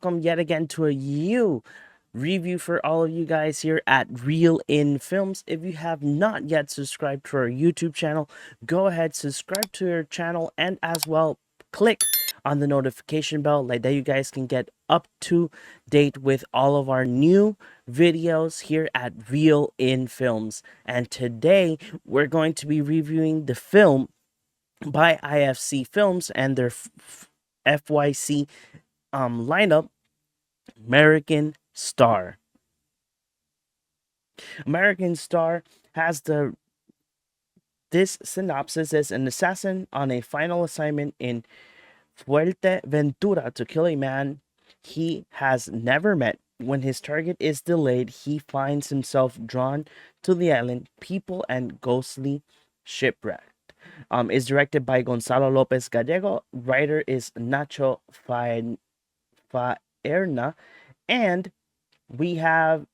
welcome yet again to a new review for all of you guys here at Real In Films. If you have not yet subscribed to our YouTube channel, go ahead, subscribe to our channel, and as well click on the notification bell like that you guys can get up to date with all of our new videos here at Real In Films. And today we're going to be reviewing the film by IFC Films and their FYC lineup, American Star. American Star has this synopsis is an assassin on a final assignment in Fuerteventura to kill a man he has never met. When his target is delayed, he finds himself drawn to the island, people, and ghostly shipwreck. Is directed by Gonzalo Lopez Gallego. Writer is Nacho Faerna. And we have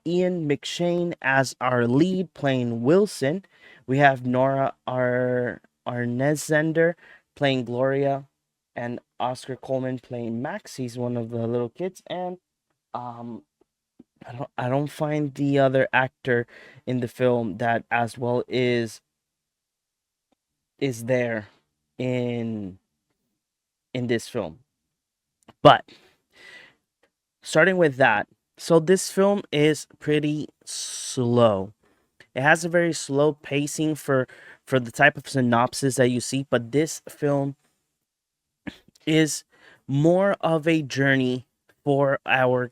Ian McShane as our lead playing Wilson. We have Nora Arnezender playing Gloria, and Oscar Coleman playing Max. He's one of the little kids. And um, I don't find the other actor in the film that as well is there in this film. But starting with that, so this film is pretty slow. It has a very slow pacing for the type of synopsis that you see, but this film is more of a journey for our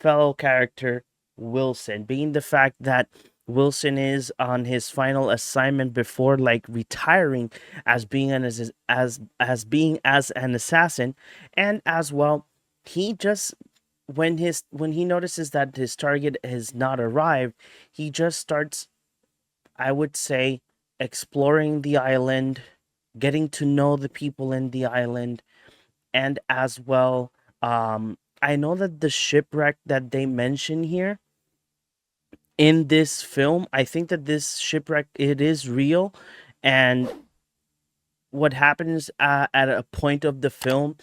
fellow character Wilson, being the fact that Wilson is on his final assignment before like retiring as being as being as an assassin, and as well he just when he notices that his target has not arrived, he just starts, I would say, exploring the island, getting to know the people in the island, and as well, I know that the shipwreck that they mention here in this film, I think that this shipwreck it is real, and what happens at a point of the film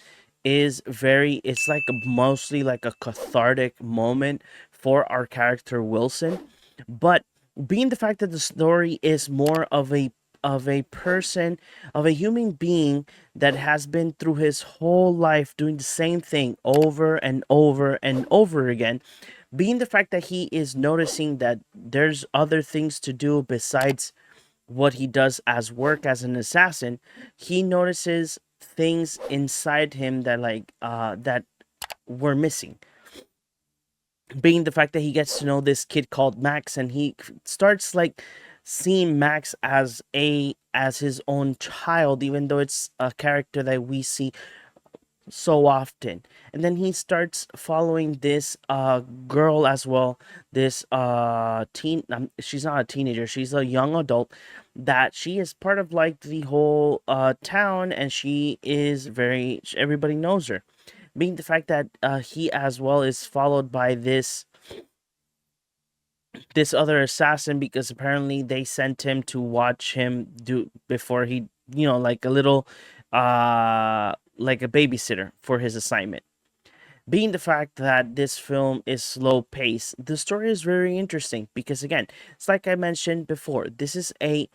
is it's like mostly like a cathartic moment for our character Wilson. But being the fact that the story is more of a person, of a human being that has been through his whole life doing the same thing over and over and over again, being the fact that he is noticing that there's other things to do besides what he does as work as an assassin, he notices things inside him that that were missing. Being the fact that he gets to know this kid called Max, and he starts like seeing Max as his own child, even though it's a character that we see so often. And then he starts following this girl as well, this she's not a teenager, she's a young adult, that she is part of like the whole town, and she is everybody knows her. Being the fact that he as well is followed by this other assassin, because apparently they sent him to watch him do before he, like a little like a babysitter for his assignment. Being the fact that this film is slow paced, the story is very interesting because again, it's like I mentioned before, this is an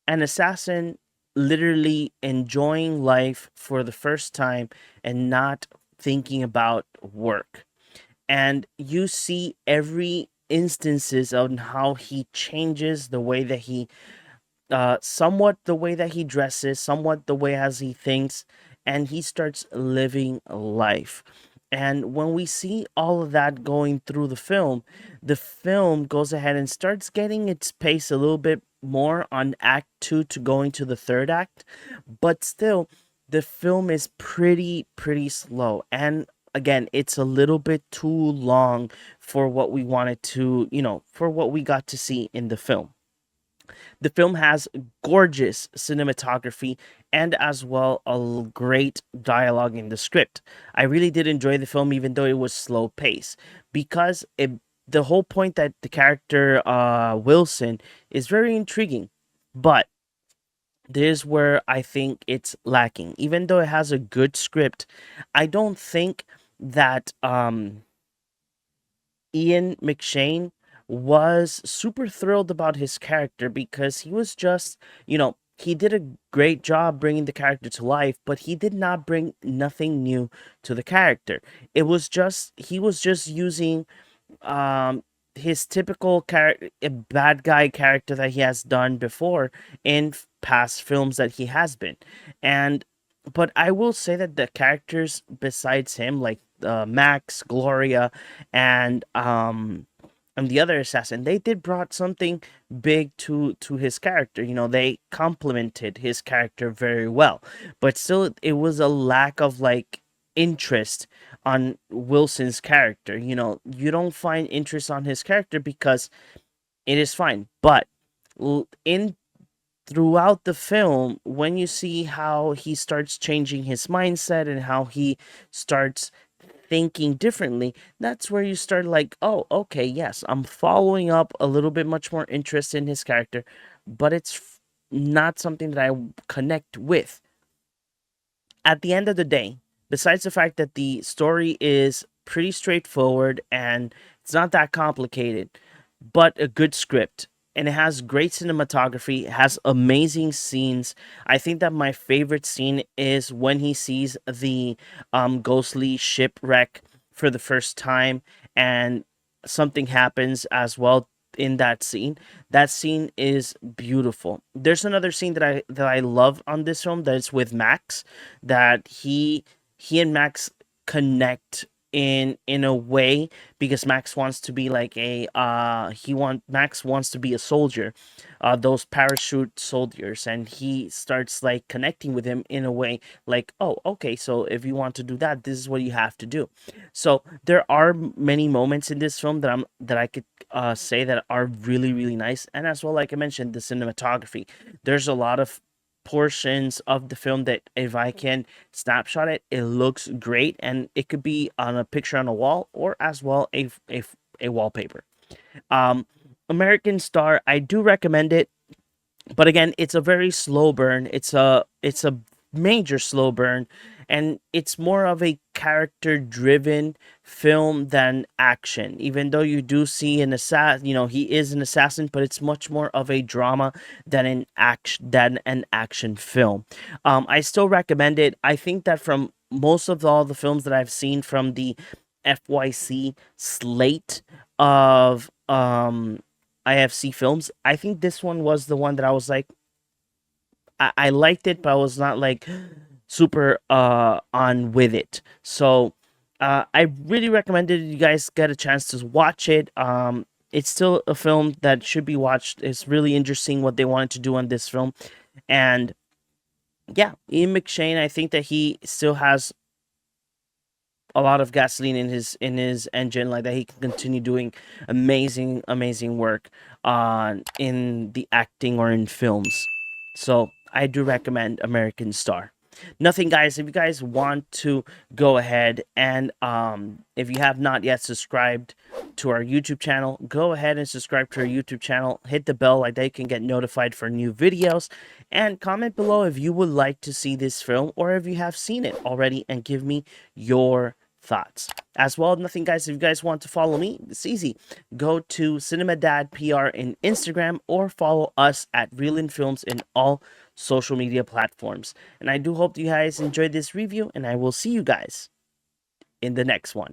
assassin literally enjoying life for the first time and not thinking about work. And you see every instances on how he changes the way that he somewhat the way that he dresses, somewhat the way as he thinks, and he starts living life. And when we see all of that going through the film goes ahead and starts getting its pace a little bit more on act 2 to going to the third act, but still the film is pretty slow. And again, it's a little bit too long for what we wanted to, for what we got to see in the film. The film has gorgeous cinematography and as well a great dialogue in the script. I really did enjoy the film even though it was slow pace, because the whole point that the character Wilson is very intriguing, but this is where I think it's lacking. Even though it has a good script, I don't think that Ian McShane was super thrilled about his character because he was just, he did a great job bringing the character to life, but he did not bring nothing new to the character. He was just using um his typical bad guy character that he has done before in past films that he has been. And but I will say that the characters besides him, like Max, Gloria, and the other assassin, they did brought something big to his character. They complemented his character very well, but still it was a lack of like interest on Wilson's character. You don't find interest on his character because it is fine. But in throughout the film, when you see how he starts changing his mindset and how he starts thinking differently, that's where you start like, oh, okay, yes, I'm following up a little bit much more interest in his character, but it's not something that I connect with. At the end of the day, besides the fact that the story is pretty straightforward and it's not that complicated, but a good script, and it has great cinematography, it has amazing scenes. I think that my favorite scene is when he sees the ghostly shipwreck for the first time, and something happens as well in that scene. That scene is beautiful. There's another scene that I love on this film, that is with Max, that he and Max connect in a way, because Max wants to be like Max wants to be a soldier, those parachute soldiers, and he starts like connecting with him in a way like, oh, okay, so if you want to do that, this is what you have to do. So there are many moments in this film that I could say that are really really nice, and as well, like I mentioned, the cinematography. There's a lot of portions of the film that if I can snapshot it, it looks great, and it could be on a picture on a wall, or as well a wallpaper. Um, American Star, I do recommend it, but again, it's a very slow burn. It's a major slow burn, and it's more of a character driven film than action. Even though you do see an assassin, he is an assassin, but it's much more of a drama than an action film. I still recommend it. I think that from most of all the films that I've seen from the FYC slate of IFC films, I think this one was the one that I was like, I liked it, but I was not like super on with it. So I really recommended you guys get a chance to watch it. It's still a film that should be watched. It's really interesting what they wanted to do on this film. And yeah, Ian McShane, I think that he still has a lot of gasoline in his engine, like that he can continue doing amazing work on in the acting or in films. So I do recommend American Star. Nothing, guys, if you guys want to go ahead and if you have not yet subscribed to our YouTube channel, go ahead and subscribe to our YouTube channel. Hit the bell, like that you can get notified for new videos, and comment below if you would like to see this film or if you have seen it already, and give me your thoughts. As well, nothing, guys, if you guys want to follow me, it's easy. Go to CinemaDadPR in Instagram, or follow us at Reelin Films in all social media platforms. And I do hope you guys enjoyed this review, and I will see you guys in the next one.